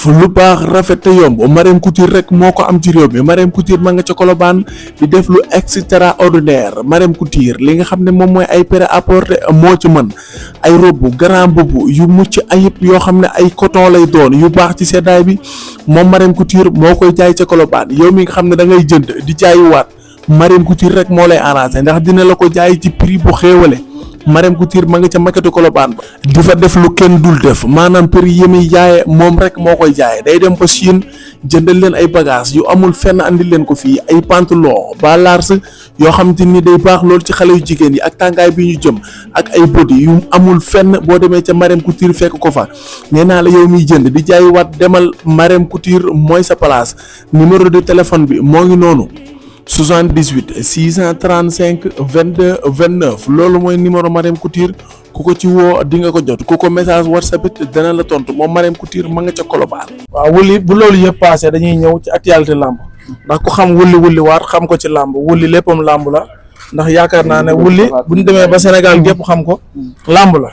lu baax rafet te yomb Marème Couture rek moo ko am ci réew mi Marème Couture ma nga ca Colobane di def lu extraordinaire Marème Couture li nga xam ne moom mooy ay prêt-à-porter moo ci mën ay robe grand boubou yu mucc ayib yoo xam ne ay coton lay doon yu baax ci seddaay bi moom Marème Couture moo koy jaay ca Colobane yow mi nga xam ne da ngay jënd di jaayiwaat Marème Couture rek moo lay arrangé ndax dina la ko jaay ci prix bu xéewale Marème Couture ma nga ca maquette Colobane ba di fa def lu kenn dul def maanaam prix yi muy jaaye moom rek moo koy jaaye day dem ba Chine jëndal leen ay bagages yu amul fenn andil leen ko fii ay pantalon ba large yoo xam te ni day baax loolu ci xale yu jigéen yi ak tàngaay bi ñu jëm ak ay body yu amul fenn boo demee ca Marème Couture fekk ko fa nee naa la yow miy jënd di jaay waat demal Marème Couture mooy sa place numéro de téléphone bi moo ngi noonu 78 635 22 29 loolu mooy numéro Marème Couture ku ko ci woo di nga ko jot ku ko message WhatsApp it dana la tontu moom Marème Couture ma nga ca Colobane. waaw wulli bu loolu yëpp passé dañuy ñëw ci actualité làmb ndax ku xam wulli waat xam ko ci làmb wulli léppam làmb la ndax yaakaar naa ne wulli bu ñu demee ba Sénégal gépp xam ko làmb la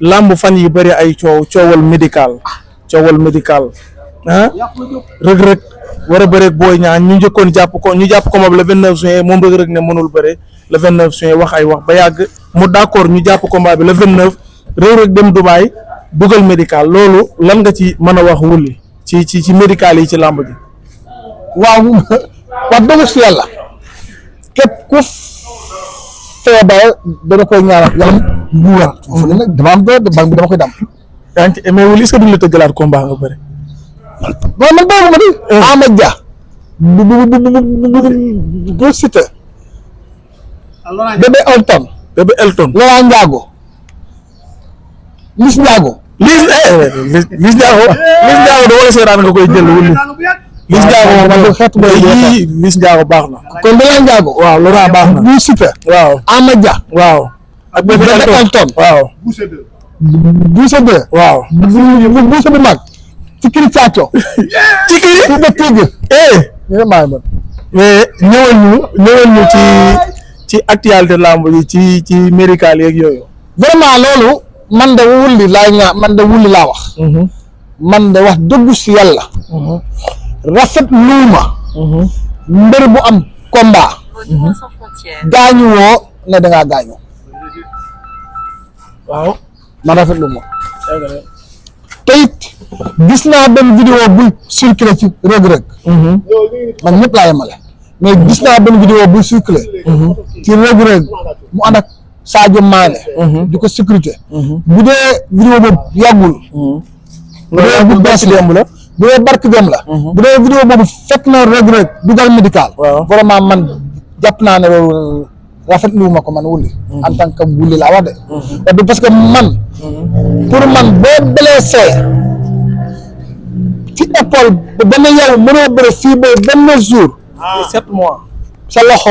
làmb fan yi bëri ay coowal médical Reug war a bëreeg Boy Niang ñu njëkkoon jàpp ko moom le 29 juin moom Reug ne mënul bëre le 29 juin wax ay wax ba yàgg mu d'accord ñu jàpp combat bi le 29 Reug dem Dubaï dugal médical loolu lan nga ci mën a wax wulli ci médical yi ci làmb ji. waaw wax dëgg si yàlla képp ku feebar dana koy ñaanal yàlla mu wér. foofu nag dama am doole banque bi dama koy dam. yaa ngi ci mais wulli est-ce que duñ la tëggalaat combat nga bëri. man boobu ma di Ama Dia bu Siteu bébé Elton Laurent Ndiago Liss Ndiago da wala seeraan nga koy jël wulli Liss Ndiago moom xeetu boy Liss Ndiago baax na kon Laurent Ndiago waaw Laurent baax na bu Siteu waaw Ama Dia waaw ak bébé Elton waaw Boucher 2 waaw Boucher bu mag ci kiri caaco ci kiri ci ba tëgg mais ñëwal ñu ci actualité lamb yi ci médical yeeg yooyu vraiment loolu man de wulli laa wax man de wax dëggu si yàlla rafet luuma mbër bu am combat gaañu woo ne dangaa gaañu waaw man rafet luuma te it gis naa benn vidéo buy circulé ci Reug man ñëpp laa yemale mais gis naa benn vidéo buy circulé ci Reug mu ànd ak Sadio Mané di ko sécurité bu dee vidéo boobu yàggul bu dee bu bees démb la bu dee barki dem la bu dee vidéo boobu fekk na Reug dugal médical vraiment man jàpp naa ne loolu rafetlu ma ko man wulli en tant que wulli laa wax de parce que man pour man boo blessé ci épaule ba benn yow mënoo bëre fii ba benn jour 7 mois sa loxo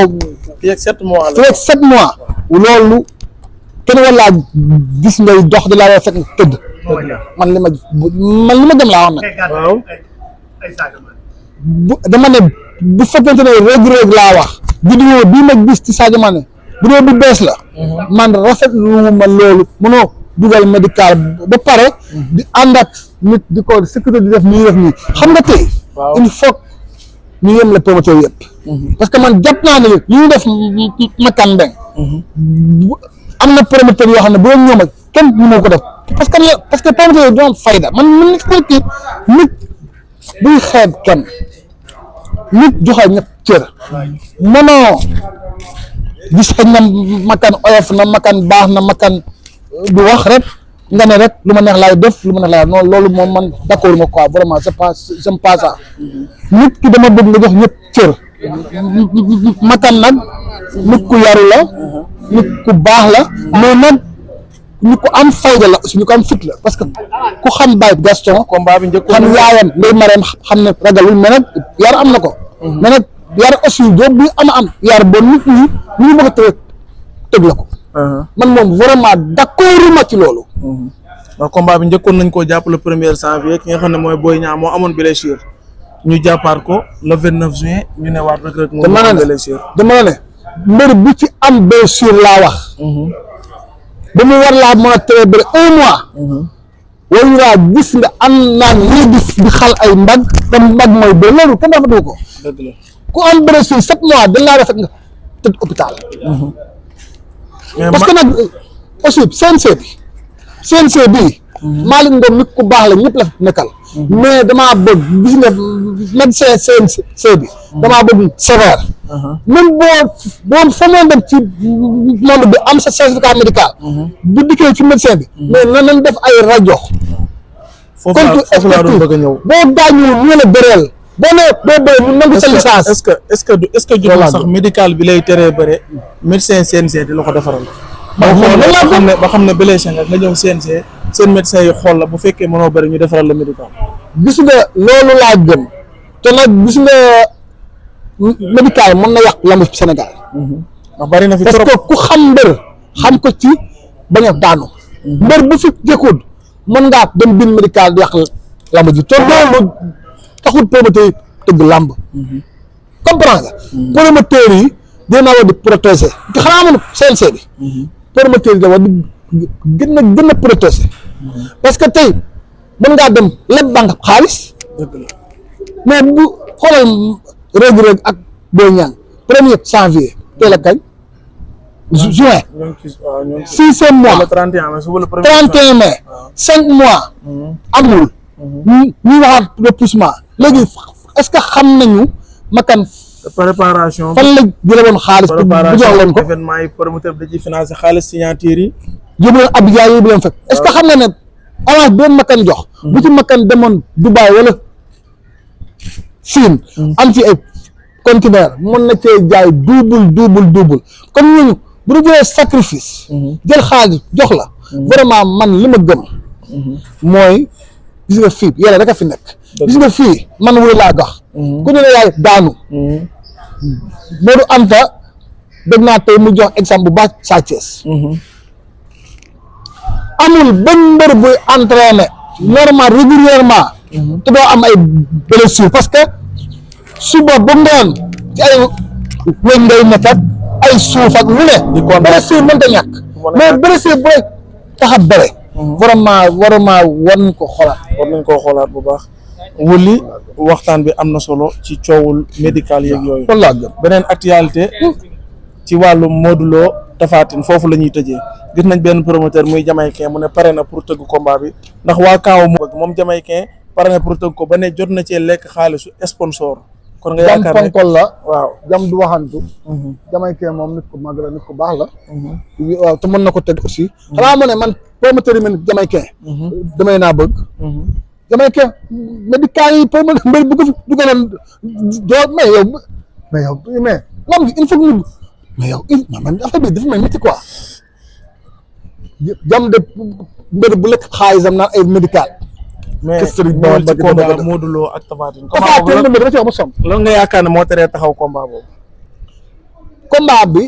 fii ak 7 mois fii ak 7 mois loolu kenn wala gis ngay dox di laa war a fekk tëdd man li ma dem laa wax nag waaw dama ne bu fekkente ne Reug laa wax vidéo bii ma gis ci Sadio Mané bu dee bu bees la man rafetlu ma loolu mënoo dugal médical ba pare di ànd ak nit di ko sécurité di def nii xam nga tey il faut ñu yem la promoteur yëpp parce que man jàpp naa ne li ñu def Makan Mbeng am na promoteur yoo xam ne bu doon ñoom ak kenn mënoo ko def parce que promoteur yi doon fayda man nit buy xeeb kenn nit joxe ñëpp cër mënoo gis xëy na Makan oyof na Makan baax na Makan du wax rek nga ne rek lu ma neex laay def lu ma neex laay non loolu moom man d'accord ma quoi vraiment c'est pas ça nit ki dama bëgg nga jox ñëpp cër Makan nag nit ku yaru la nit ku baax la mais nag nit ku am fayda la aussi nit ku am fit la parce que ku xam Baye Gaston combat bi njëkk xam yaayam Ndeye Marème xam ne ragalul mais nag yar am na ko mais nag yar aussi doo bi am yar ba nit ñi ñu bëgg a tëg la ko man moom vraiment d'accord ma ci loolu ndax combat bi njëkkoon nañ koo jàpp le 1er janvier ki nga xam ne mooy Boy Niang moo amoon blessure ñu jàppaat ko le 29 juin ñu ne waat Reug moo amoon blessure dama ne mbër bu ci am blessure laa wax ba mu war laa mën a tere bëri 1 mois waru laa gis nga am naan lii di xal ay mbag te mbag mooy ba loolu kenn rafetlu ko. dëgg la ku am blessure 7 mois dañ laa rafet nga tëdd hôpital. parce que nag aussi CNC bi Malick Ngom nit ku baax la ñëpp la nekkal. mais damaa bëgg gis nga médecin CNC bi damaa bëgg sévère. même boo fa moo dem ci monde bi am sa certificat médical. bu dikkee ci médecin bi. mais nañ def ay rajo. foofu laa doon bëgg a ñëw. boo gaañuwul ñu la bëreel. boo nee doo bëri mu nangu sa licence. est-ce que jotul sax médical bi lay teree bëre médecin CNC di la ko defaral. ba xam ne blessé nga ñëw CNC seen médecin yi xool la bu fekkee mënoo bëri ñu defaral la médical. gis nga loolu laa gëm te nag gis nga médical mën na yàq lamb ci Sénégal. ndax bari na fi trop parce que ku xam mbër xam ko ci bañ a daanu. mbër bu fi jëkkul mën ngaa dem biir médical di yàq lamb ji te loolu taxul promoteur tëgg lamb. comprendre nga. promoteur yi dina war di protéger te xanaa amoon CNC bi. promoteur yi da war di gën a protéger. parce que tey mën ngaa dem leb banque xaalis. mais bu xoolal Reug Reug ak Boy Niang 1er janvier teel a kañ. juin 6e mois 31 mai 5 mois amul. ñu waxaat repoussement léegi est-ce que xam nañu makan préparation fan la jëlee woon xaalis bu jox leen ko événement yi promoteur bi da ciy financé xaalis signature yi yóbbu leen Abidjan yóbbu leen fekk est-ce que xam nga ne avance bi leen makan jox bu ci makan demoon Dubaï wala Chine am ci ay conteneur mën na cee jaay double comme ñooñu bu ñu jëlee sacrifice jël xaalis jox la vraiment man li ma gëm mooy gis nga fii yàlla rek a fi nekk gis nga fii man wula laa gax ku ne la yaay daanu Modou Anta dégg naa tey mu jox exemple bu baax Sa Thiès amul benn mbër buy entraîné normal régulièrement te doo am ay blessure parce que suba ba ngoon ci ay wéñ ngay nekk ak ay suuf ak lu ne blessure mënta ñàkk mais blessure bu tax a bëre vraiment war nañ ko xoolaat bu baax Wouly waxtaan bi am na solo ci coowul médical yeeg yooyu beneen actualité ci wàllu Modou Lo Tapha Tine foofu la ñuy tëjee gis nañ benn promoteur muy Jamaïcain mu ne pare na pour tëgg combat bi ndax waa kaaw moom Jamaïcain pare na pour tëgg ko ba ne jot na cee lekk xaalisu sponsor kon nga yaakaar ne jam ponkol la waaw jam du waxantu Jamaïcain moom nit ku mag la nit ku baax la waaw te mën na ko tëgg aussi xanaa ma ne man promoteur yi mel Jamaïcain damay naa bëgg Jamaïcain médical yi promoteur mbir bu ko fi dugaloon doo mais lam gi il faut que mais yow man affaire bi dafa may métti quoi jam de mbir bu lekk xaalisam naan ay médical mais ñëwal ci combat Modou Lo ak Tapha Tine dama ci wax ba som lan nga yaakaar ne moo teree taxaw combat boobu combat bi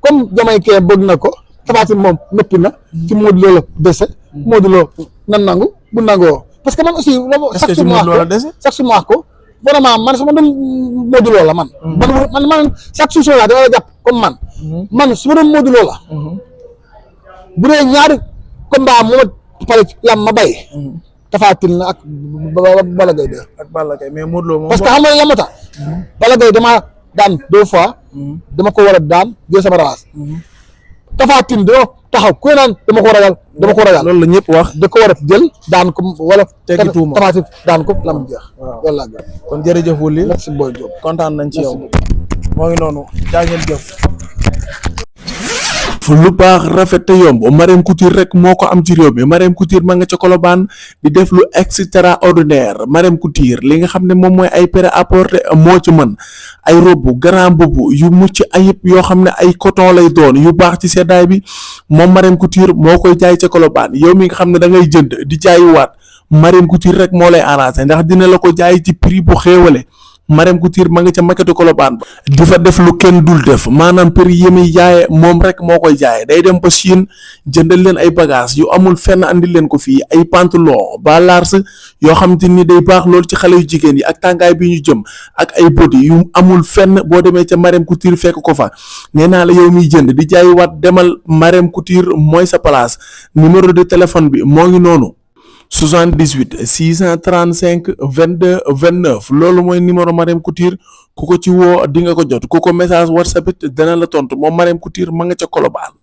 comme Jamaïcain bëgg na ko Tapha Tine moom nëppi na ci Modou Lo la dese Modou Lo nan nangu bu nangoo parce que man aussi chaque jour ko vraiment man sama doon Modou Lo la man chaque jour la dama la jàpp comme man su ma doon Modou Lo la bu dee ñaari combat moo pare lam ma bay Tapha Tine la ak Balla Gaye de ak Balla Gaye mais Modou Lo moom parce que xam nga la ma tax Balla Gaye damaa daan 2 fois dama ko war a daan jël sama raas Tapha Tine doo taxaw ku naan dama ko ragal loolu la ñëpp wax da ko war a jël daan ko wala teggi tuuma Tapha Tine daan ko lam jeex loolu laa gën kon jërëjëf Wouly merci Boy Diop kontaan nañ ci yow moo ngi noonu jaa ngeen jëf fu lu baax rafet te yomb Marème Couture rek moo ko am ci réew mi Marème Couture ma nga ca Colobane di def lu extraordinaire Marème Couture li nga xam ne moom mooy ay prêt-à-porter moo ci mën ay robe grand boubou yu mucc ayib yoo xam ne ay coton lay doon yu baax ci seddaay bi moom Marème Couture moo koy jaay ca Colobane yow mi nga xam ne da ngay jënd di jaayuwaat Marème Couture rek moo lay arrangé ndax dina la ko jaay ci prix bu xéewale Marème Couture ma nga ca maquette Colobane ba di fa def lu kenn dul def maanaam prix yi muy jaaye moom rek moo koy jaaye day dem ba Chine jëndal leen ay bagages yu amul fenn andil leen ko fii ay pantalon ba large yoo xam te ni day baax loolu ci xale yu jigéen yi ak tàngaay bi ñu jëm ak ay body yu amul fenn boo demee ca Marème Couture fekk ko fa nee naa la yow miy jënd di jaayuwaat demal Marème Couture mooy sa place numéro de téléphone bi moo ngi noonu 78 635 22 29 loolu mooy numéro Marème Couture ku ko ci woo di nga ko jot ku ko message WhatsApp it dana la tontu moom Marème Couture ma nga ca Colobane.